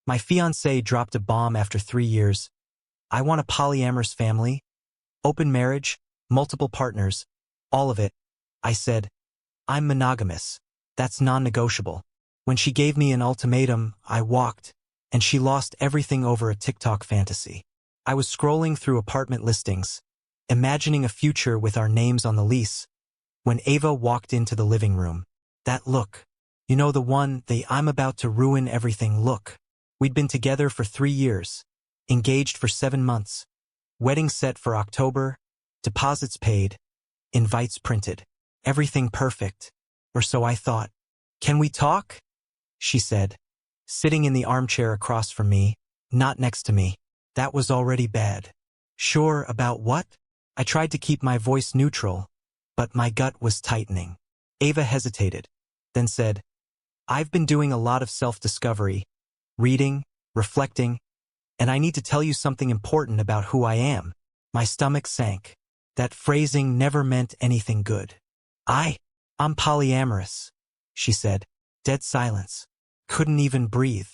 My fiancé dropped a bomb after 3 years. I want a polyamorous family, open marriage, multiple partners, all of it. I said, I'm monogamous. That's non-negotiable. When she gave me an ultimatum, I walked, and she lost everything over a TikTok fantasy. I was scrolling through apartment listings, imagining a future with our names on the lease, when Ava walked into the living room. That look. You know, the one, the I'm about to ruin everything look. We'd been together for 3 years, engaged for 7 months, wedding set for October, deposits paid, invites printed. Everything perfect. Or so I thought. Can we talk? She said, sitting in the armchair across from me, not next to me. That was already bad. Sure, about what? I tried to keep my voice neutral, but my gut was tightening. Ava hesitated, then said, I've been doing a lot of self-discovery, reading, reflecting, and I need to tell you something important about who I am. My stomach sank. That phrasing never meant anything good. I'm polyamorous, she said. Dead silence. Couldn't even breathe.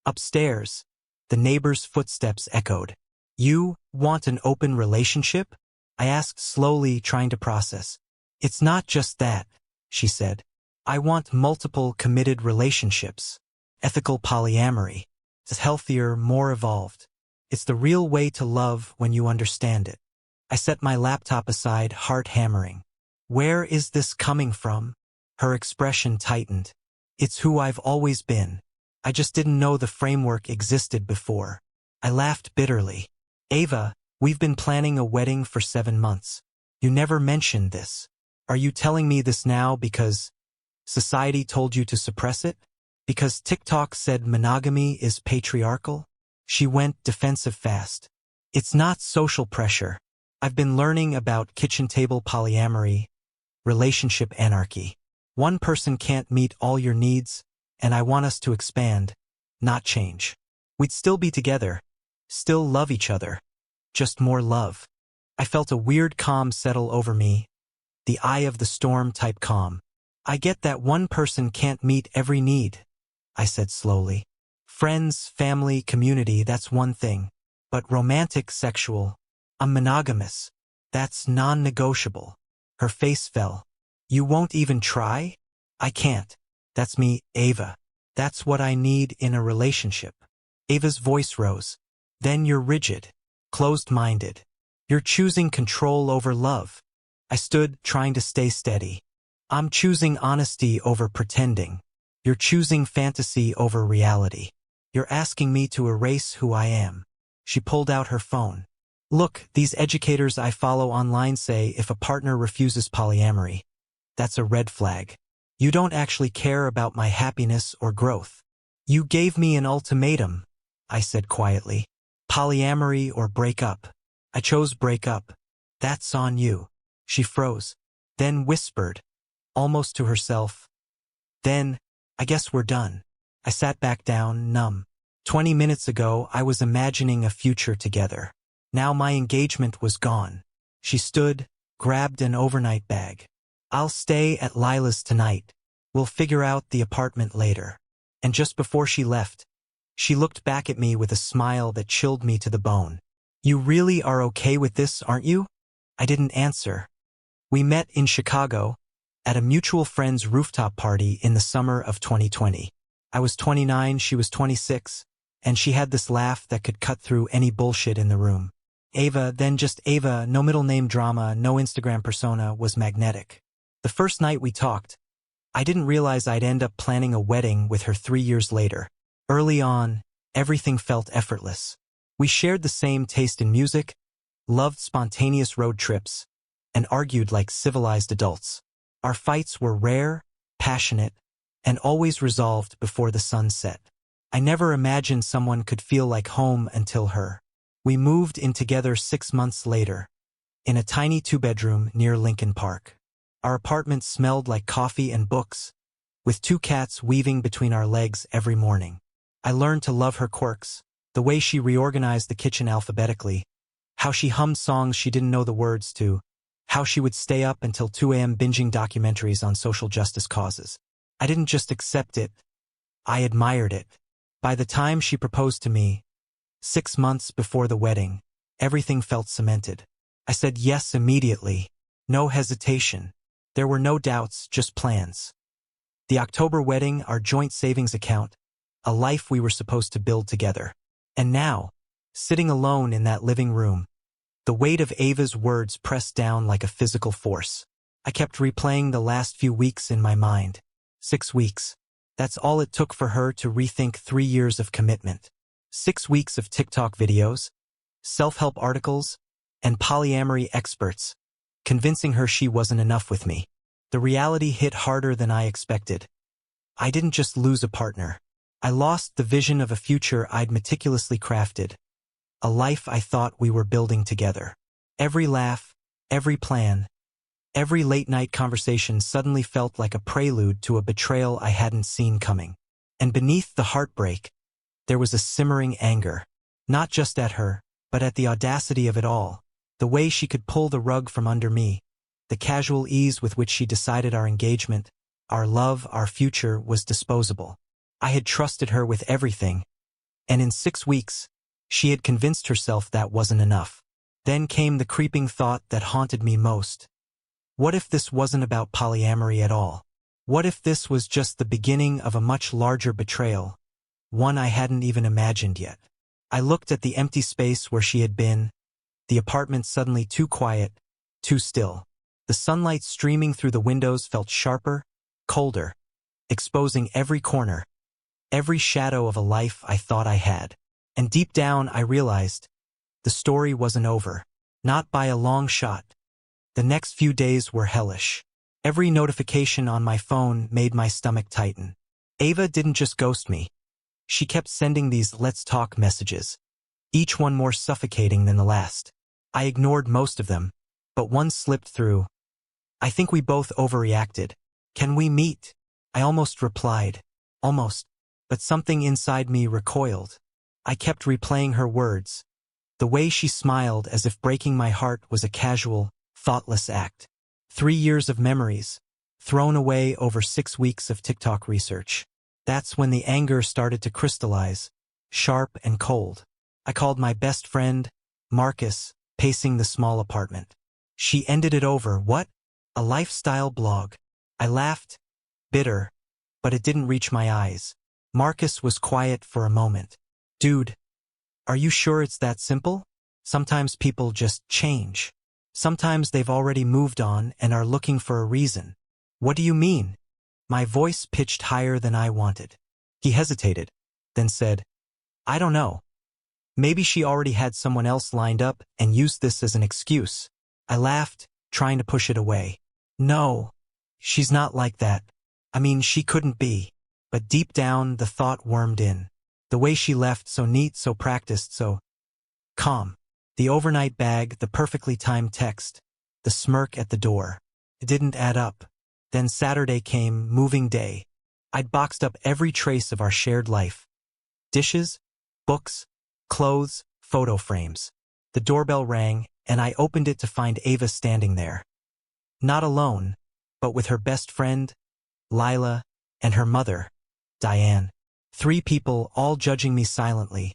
Upstairs, the neighbor's footsteps echoed. You want an open relationship? I asked slowly, trying to process. It's not just that, she said. I want multiple committed relationships. Ethical polyamory. It's healthier, more evolved. It's the real way to love when you understand it. I set my laptop aside, heart hammering. Where is this coming from? Her expression tightened. It's who I've always been. I just didn't know the framework existed before. I laughed bitterly. Ava, we've been planning a wedding for 7 months. You never mentioned this. Are you telling me this now because society told you to suppress it? Because TikTok said monogamy is patriarchal? She went defensive fast. It's not social pressure. I've been learning about kitchen table polyamory, relationship anarchy. One person can't meet all your needs, and I want us to expand, not change. We'd still be together, still love each other, just more love. I felt a weird calm settle over me, the eye of the storm type calm. I get that one person can't meet every need, I said slowly. Friends, family, community, that's one thing. But romantic, sexual, I'm monogamous. That's non-negotiable. Her face fell. You won't even try? I can't. That's me, Ava. That's what I need in a relationship. Ava's voice rose. Then you're rigid, closed-minded. You're choosing control over love. I stood, trying to stay steady. I'm choosing honesty over pretending. You're choosing fantasy over reality. You're asking me to erase who I am. She pulled out her phone. Look, these educators I follow online say if a partner refuses polyamory, that's a red flag. You don't actually care about my happiness or growth. You gave me an ultimatum, I said quietly. Polyamory or break up. I chose break up. That's on you. She froze, then whispered, almost to herself. Then, I guess we're done. I sat back down, numb. 20 minutes ago, I was imagining a future together. Now my engagement was gone. She stood, grabbed an overnight bag. I'll stay at Lila's tonight. We'll figure out the apartment later. And just before she left, she looked back at me with a smile that chilled me to the bone. You really are okay with this, aren't you? I didn't answer. We met in Chicago, at a mutual friend's rooftop party in the summer of 2020. I was 29, she was 26, and she had this laugh that could cut through any bullshit in the room. Ava, then just Ava, no middle name drama, no Instagram persona, was magnetic. The first night we talked, I didn't realize I'd end up planning a wedding with her 3 years later. Early on, everything felt effortless. We shared the same taste in music, loved spontaneous road trips, and argued like civilized adults. Our fights were rare, passionate, and always resolved before the sun set. I never imagined someone could feel like home until her. We moved in together 6 months later, in a tiny 2-bedroom near Lincoln Park. Our apartment smelled like coffee and books, with 2 cats weaving between our legs every morning. I learned to love her quirks, the way she reorganized the kitchen alphabetically, how she hummed songs she didn't know the words to, how she would stay up until 2 a.m. binging documentaries on social justice causes. I didn't just accept it, I admired it. By the time she proposed to me, 6 months before the wedding, everything felt cemented. I said yes immediately. No hesitation. There were no doubts, just plans. The October wedding, our joint savings account, a life we were supposed to build together. And now, sitting alone in that living room, the weight of Ava's words pressed down like a physical force. I kept replaying the last few weeks in my mind. 6 weeks. That's all it took for her to rethink 3 years of commitment. 6 weeks of TikTok videos, self-help articles, and polyamory experts, convincing her she wasn't enough with me. The reality hit harder than I expected. I didn't just lose a partner. I lost the vision of a future I'd meticulously crafted, a life I thought we were building together. Every laugh, every plan, every late-night conversation suddenly felt like a prelude to a betrayal I hadn't seen coming. And beneath the heartbreak, there was a simmering anger, not just at her, but at the audacity of it all, the way she could pull the rug from under me, the casual ease with which she decided our engagement, our love, our future was disposable. I had trusted her with everything, and in 6 weeks, she had convinced herself that wasn't enough. Then came the creeping thought that haunted me most. What if this wasn't about polyamory at all? What if this was just the beginning of a much larger betrayal, one I hadn't even imagined yet? I looked at the empty space where she had been, the apartment suddenly too quiet, too still. The sunlight streaming through the windows felt sharper, colder, exposing every corner, every shadow of a life I thought I had. And deep down I realized, the story wasn't over. Not by a long shot. The next few days were hellish. Every notification on my phone made my stomach tighten. Ava didn't just ghost me. She kept sending these "let's talk" messages, each one more suffocating than the last. I ignored most of them, but one slipped through. "I think we both overreacted. Can we meet?" I almost replied. Almost. But something inside me recoiled. I kept replaying her words. The way she smiled as if breaking my heart was a casual, thoughtless act. 3 years of memories, thrown away over 6 weeks of TikTok research. That's when the anger started to crystallize, sharp and cold. I called my best friend, Marcus, pacing the small apartment. She ended it over, what? A lifestyle blog. I laughed, bitter, but it didn't reach my eyes. Marcus was quiet for a moment. "Dude, are you sure it's that simple? Sometimes people just change. Sometimes they've already moved on and are looking for a reason." "What do you mean?" My voice pitched higher than I wanted. He hesitated, then said, "I don't know. Maybe she already had someone else lined up and used this as an excuse." I laughed, trying to push it away. "No, she's not like that. I mean, she couldn't be." But deep down, the thought wormed in. The way she left, so neat, so practiced, so calm. The overnight bag, the perfectly timed text, the smirk at the door. It didn't add up. Then Saturday came, moving day. I'd boxed up every trace of our shared life. Dishes, books, clothes, photo frames. The doorbell rang, and I opened it to find Ava standing there. Not alone, but with her best friend, Lila, and her mother, Diane. 3 people, all judging me silently,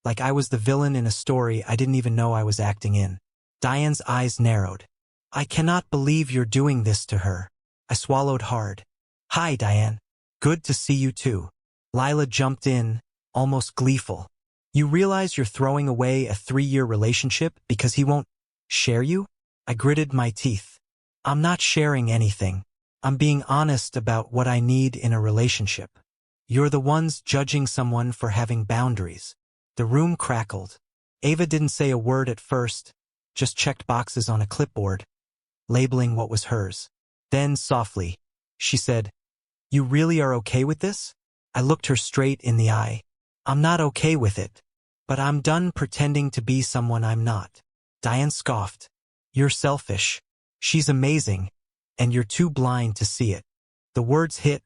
like I was the villain in a story I didn't even know I was acting in. Diane's eyes narrowed. "I cannot believe you're doing this to her." I swallowed hard. "Hi, Diane. Good to see you too." Lila jumped in, almost gleeful. "You realize you're throwing away a 3-year relationship because he won't share you?" I gritted my teeth. "I'm not sharing anything. I'm being honest about what I need in a relationship. You're the ones judging someone for having boundaries." The room crackled. Ava didn't say a word at first, just checked boxes on a clipboard, labeling what was hers. Then, softly, she said, "You really are okay with this?" I looked her straight in the eye. "I'm not okay with it, but I'm done pretending to be someone I'm not." Diane scoffed. "You're selfish. She's amazing, and you're too blind to see it." The words hit,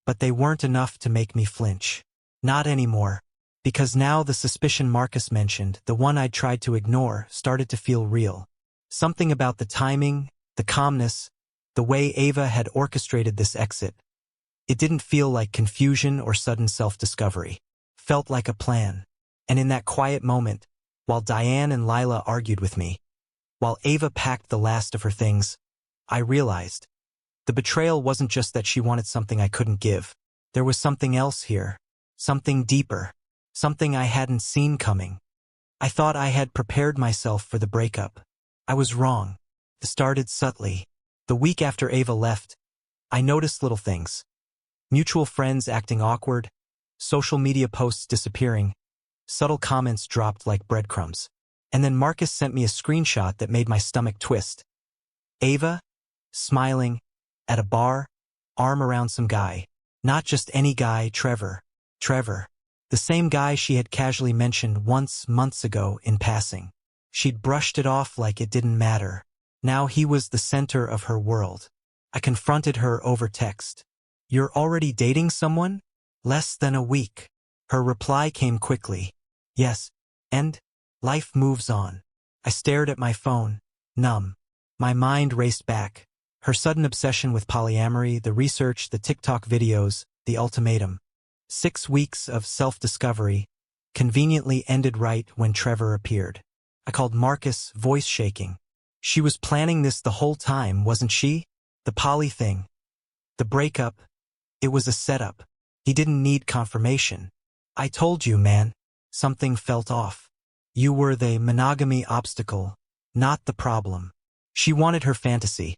but they weren't enough to make me flinch. Not anymore. Because now the suspicion Marcus mentioned, the one I'd tried to ignore, started to feel real. Something about the timing, the calmness, the way Ava had orchestrated this exit. It didn't feel like confusion or sudden self-discovery. felt like a plan. And in that quiet moment, while Diane and Lila argued with me, while Ava packed the last of her things, I realized the betrayal wasn't just that she wanted something I couldn't give. There was something else here, something deeper, something I hadn't seen coming. I thought I had prepared myself for the breakup. I was wrong. It started subtly. The week after Ava left, I noticed little things. Mutual friends acting awkward, social media posts disappearing, subtle comments dropped like breadcrumbs. And then Marcus sent me a screenshot that made my stomach twist. Ava, smiling, at a bar, arm around some guy. Not just any guy, Trevor. Trevor. The same guy she had casually mentioned once months ago in passing. She'd brushed it off like it didn't matter. Now he was the center of her world. I confronted her over text. "You're already dating someone?" "Less than a week." Her reply came quickly. "Yes, and life moves on." I stared at my phone, numb. My mind raced back. Her sudden obsession with polyamory, the research, the TikTok videos, the ultimatum. 6 weeks of self-discovery conveniently ended right when Trevor appeared. I called Marcus, voice shaking. She was planning this the whole time, wasn't she? The poly thing. The breakup. It was a setup. He didn't need confirmation. "I told you, man." Something felt off. "You were the monogamy obstacle, not the problem." She wanted her fantasy.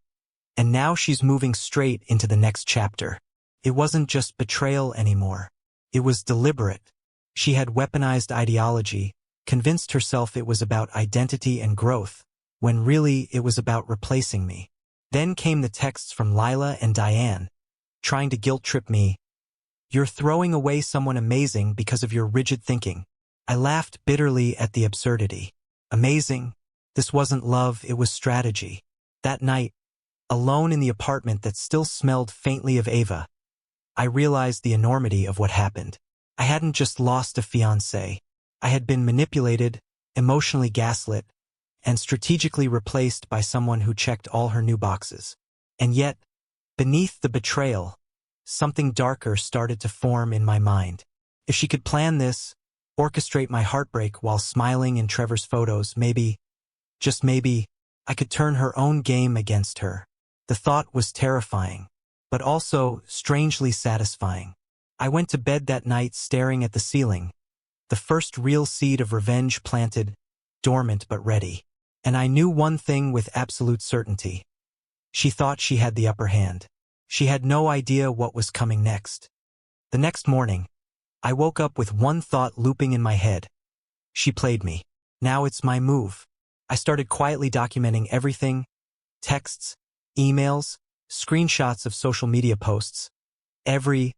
And now she's moving straight into the next chapter. It wasn't just betrayal anymore. It was deliberate. She had weaponized ideology, convinced herself it was about identity and growth, when really it was about replacing me. Then came the texts from Lila and Diane, trying to guilt-trip me. "You're throwing away someone amazing because of your rigid thinking." I laughed bitterly at the absurdity. Amazing? This wasn't love, it was strategy. That night, alone in the apartment that still smelled faintly of Ava, I realized the enormity of what happened. I hadn't just lost a fiancé. I had been manipulated, emotionally gaslit, and strategically replaced by someone who checked all her new boxes. And yet, beneath the betrayal, something darker started to form in my mind. If she could plan this, orchestrate my heartbreak while smiling in Trevor's photos, maybe, just maybe, I could turn her own game against her. The thought was terrifying, but also strangely satisfying. I went to bed that night staring at the ceiling, the first real seed of revenge planted, dormant but ready. And I knew one thing with absolute certainty. She thought she had the upper hand. She had no idea what was coming next. The next morning, I woke up with one thought looping in my head. She played me. Now it's my move. I started quietly documenting everything: texts, emails, screenshots of social media posts. Every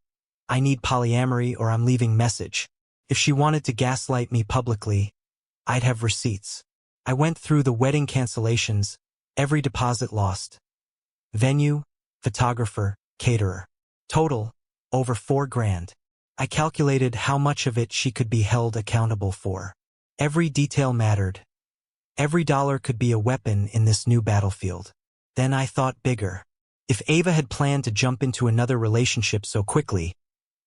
"I need polyamory or I'm leaving" message. If she wanted to gaslight me publicly, I'd have receipts. I went through the wedding cancellations, every deposit lost. Venue, photographer, caterer. Total, over $4,000. I calculated how much of it she could be held accountable for. Every detail mattered. Every dollar could be a weapon in this new battlefield. Then I thought bigger. If Ava had planned to jump into another relationship so quickly,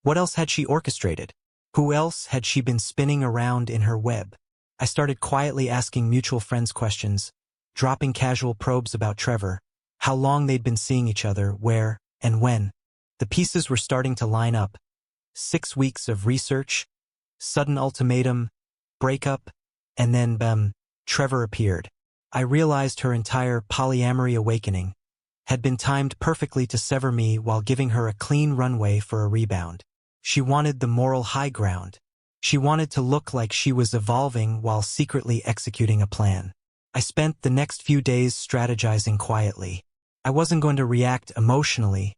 what else had she orchestrated? Who else had she been spinning around in her web? I started quietly asking mutual friends questions, dropping casual probes about Trevor, how long they'd been seeing each other, where, and when. The pieces were starting to line up. 6 weeks of research, sudden ultimatum, breakup, and then, Trevor appeared. I realized her entire polyamory awakening had been timed perfectly to sever me while giving her a clean runway for a rebound. She wanted the moral high ground. She wanted to look like she was evolving while secretly executing a plan. I spent the next few days strategizing quietly. I wasn't going to react emotionally.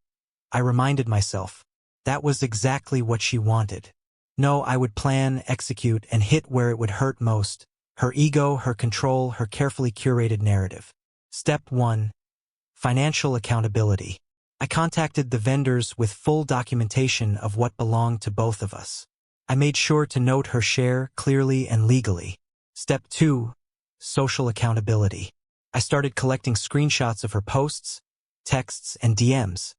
I reminded myself, that was exactly what she wanted. No, I would plan, execute, and hit where it would hurt most. Her ego, her control, her carefully curated narrative. Step 1. Financial accountability. I contacted the vendors with full documentation of what belonged to both of us. I made sure to note her share clearly and legally. Step 2. Social accountability. I started collecting screenshots of her posts, texts, and DMs.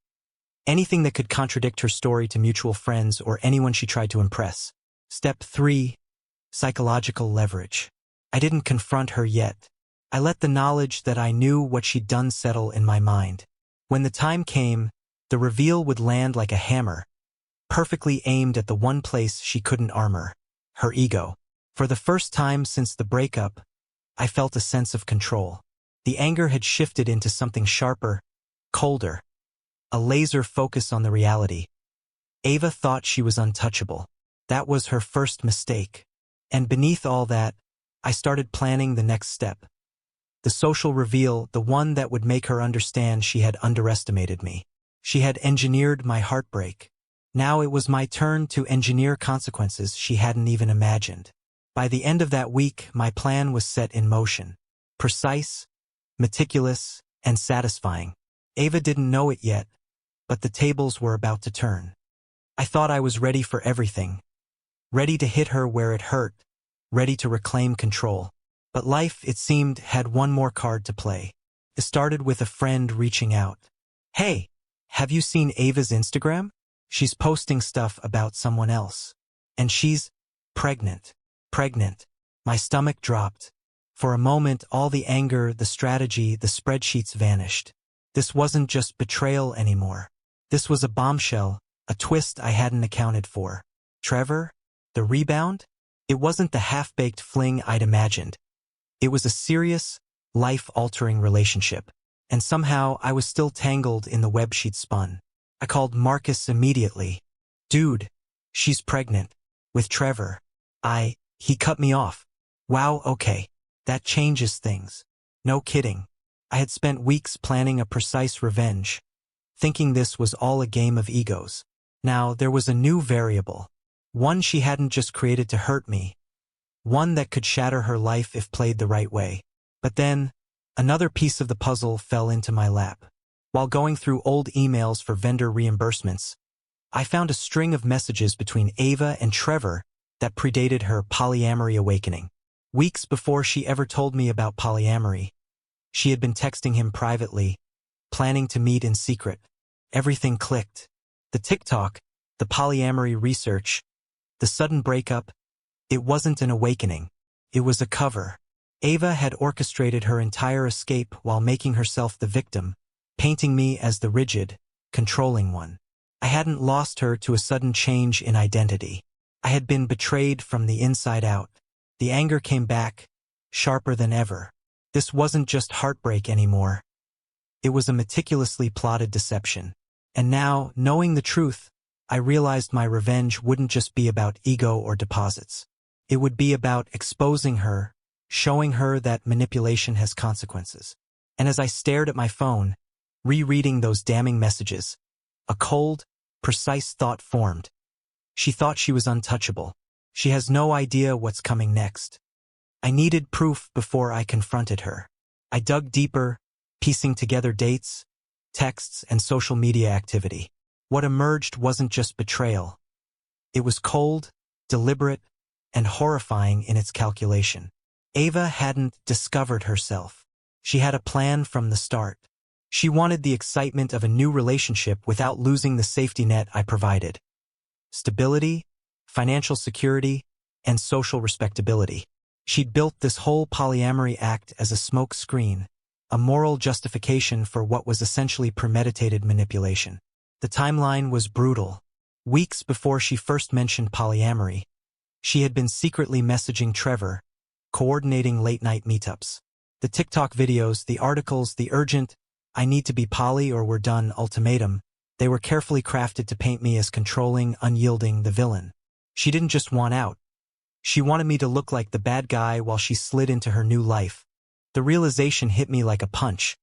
Anything that could contradict her story to mutual friends or anyone she tried to impress. Step 3. Psychological leverage. I didn't confront her yet. I let the knowledge that I knew what she'd done settle in my mind. When the time came, the reveal would land like a hammer, perfectly aimed at the one place she couldn't armor, her ego. For the first time since the breakup, I felt a sense of control. The anger had shifted into something sharper, colder, a laser focus on the reality. Ava thought she was untouchable. That was her first mistake. And beneath all that, I started planning the next step. The social reveal, the one that would make her understand she had underestimated me. She had engineered my heartbreak. Now it was my turn to engineer consequences she hadn't even imagined. By the end of that week, my plan was set in motion. Precise, meticulous, and satisfying. Ava didn't know it yet, but the tables were about to turn. I thought I was ready for everything. Ready to hit her where it hurt. Ready to reclaim control. But life, it seemed, had one more card to play. It started with a friend reaching out. "Hey, have you seen Ava's Instagram? She's posting stuff about someone else. And she's pregnant." Pregnant. My stomach dropped. For a moment, all the anger, the strategy, the spreadsheets vanished. This wasn't just betrayal anymore. This was a bombshell, a twist I hadn't accounted for. Trevor? The rebound? It wasn't the half-baked fling I'd imagined. It was a serious, life-altering relationship. And somehow I was still tangled in the web she'd spun. I called Marcus immediately. "Dude, she's pregnant. With Trevor." He cut me off. "Wow, okay. That changes things." No kidding. I had spent weeks planning a precise revenge, thinking this was all a game of egos. Now there was a new variable. One she hadn't just created to hurt me. One that could shatter her life if played the right way. But then, another piece of the puzzle fell into my lap. While going through old emails for vendor reimbursements, I found a string of messages between Ava and Trevor that predated her polyamory awakening. Weeks before she ever told me about polyamory, she had been texting him privately, planning to meet in secret. Everything clicked. The TikTok, the polyamory research, the sudden breakup. It wasn't an awakening. It was a cover. Ava had orchestrated her entire escape while making herself the victim, painting me as the rigid, controlling one. I hadn't lost her to a sudden change in identity. I had been betrayed from the inside out. The anger came back, sharper than ever. This wasn't just heartbreak anymore. It was a meticulously plotted deception. And now, knowing the truth, I realized my revenge wouldn't just be about ego or deposits. It would be about exposing her, showing her that manipulation has consequences. And as I stared at my phone, rereading those damning messages, a cold, precise thought formed. She thought she was untouchable. She has no idea what's coming next. I needed proof before I confronted her. I dug deeper, piecing together dates, texts, and social media activity. What emerged wasn't just betrayal. It was cold, deliberate, and horrifying in its calculation. Ava hadn't discovered herself. She had a plan from the start. She wanted the excitement of a new relationship without losing the safety net I provided. Stability, financial security, and social respectability. She'd built this whole polyamory act as a smoke screen, a moral justification for what was essentially premeditated manipulation. The timeline was brutal. Weeks before she first mentioned polyamory, she had been secretly messaging Trevor, coordinating late-night meetups. The TikTok videos, the articles, the urgent, "I need to be poly or we're done" ultimatum, they were carefully crafted to paint me as controlling, unyielding, the villain. She didn't just want out. She wanted me to look like the bad guy while she slid into her new life. The realization hit me like a punch.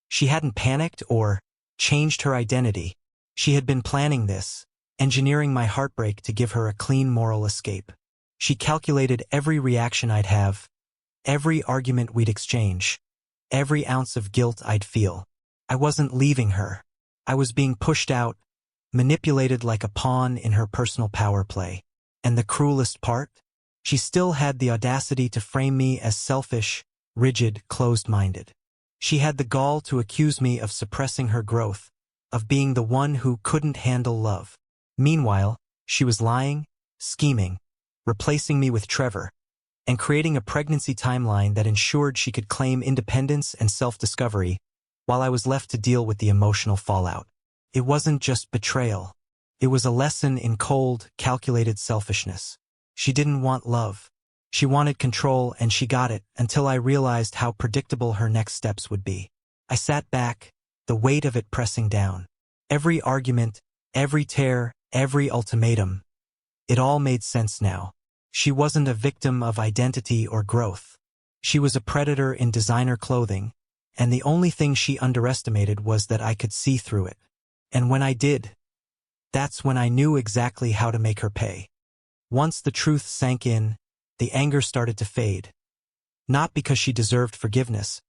She hadn't panicked or changed her identity. She had been planning this, engineering my heartbreak to give her a clean moral escape. She calculated every reaction I'd have, every argument we'd exchange, every ounce of guilt I'd feel. I wasn't leaving her. I was being pushed out, manipulated like a pawn in her personal power play. And the cruelest part? She still had the audacity to frame me as selfish, rigid, closed-minded. She had the gall to accuse me of suppressing her growth, of being the one who couldn't handle love. Meanwhile, she was lying, scheming, replacing me with Trevor, and creating a pregnancy timeline that ensured she could claim independence and self-discovery while I was left to deal with the emotional fallout. It wasn't just betrayal. It was a lesson in cold, calculated selfishness. She didn't want love. She wanted control, and she got it until I realized how predictable her next steps would be. I sat back, the weight of it pressing down. Every argument, every tear, every ultimatum. It all made sense now. She wasn't a victim of identity or growth. She was a predator in designer clothing, and the only thing she underestimated was that I could see through it. And when I did, that's when I knew exactly how to make her pay. Once the truth sank in, the anger started to fade. Not because she deserved forgiveness,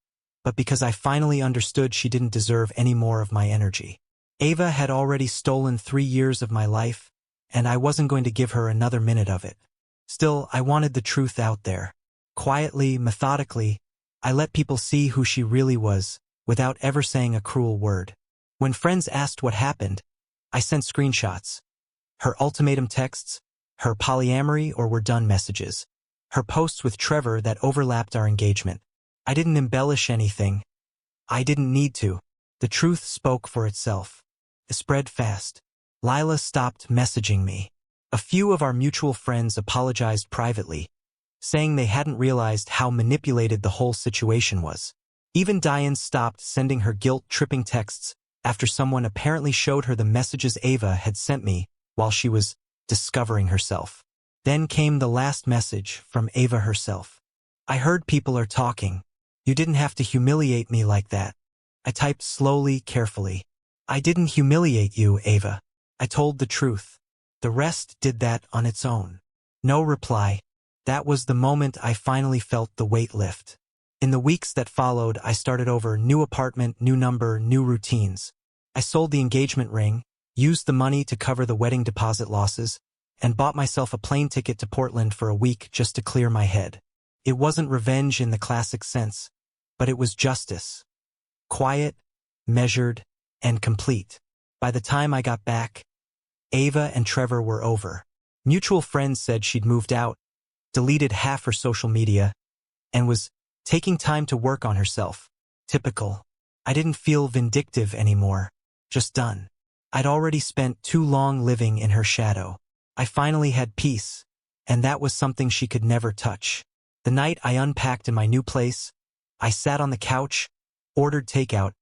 but because I finally understood she didn't deserve any more of my energy. Ava had already stolen 3 years of my life, and I wasn't going to give her another minute of it. Still, I wanted the truth out there. Quietly, methodically, I let people see who she really was, without ever saying a cruel word. When friends asked what happened, I sent screenshots. Her ultimatum texts, her polyamory or we're done messages, her posts with Trevor that overlapped our engagement. I didn't embellish anything. I didn't need to. The truth spoke for itself. It spread fast. Lila stopped messaging me. A few of our mutual friends apologized privately, saying they hadn't realized how manipulated the whole situation was. Even Diane stopped sending her guilt-tripping texts after someone apparently showed her the messages Ava had sent me while she was discovering herself. Then came the last message from Ava herself. I heard people are talking. You didn't have to humiliate me like that. I typed slowly, carefully. I didn't humiliate you, Ava. I told the truth. The rest did that on its own. No reply. That was the moment I finally felt the weight lift. In the weeks that followed, I started over: new apartment, new number, new routines. I sold the engagement ring, used the money to cover the wedding deposit losses, and bought myself a plane ticket to Portland for a week just to clear my head. It wasn't revenge in the classic sense, but it was justice. Quiet, measured, and complete. By the time I got back, Ava and Trevor were over. Mutual friends said she'd moved out, deleted half her social media, and was taking time to work on herself. Typical. I didn't feel vindictive anymore, just done. I'd already spent too long living in her shadow. I finally had peace, and that was something she could never touch. The night I unpacked in my new place, I sat on the couch, ordered takeout,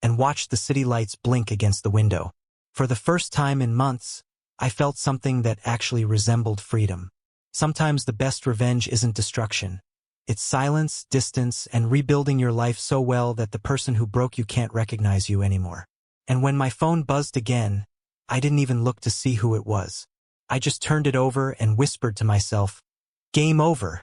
and watched the city lights blink against the window. For the first time in months, I felt something that actually resembled freedom. Sometimes the best revenge isn't destruction. It's silence, distance, and rebuilding your life so well that the person who broke you can't recognize you anymore. And when my phone buzzed again, I didn't even look to see who it was. I just turned it over and whispered to myself, "Game over."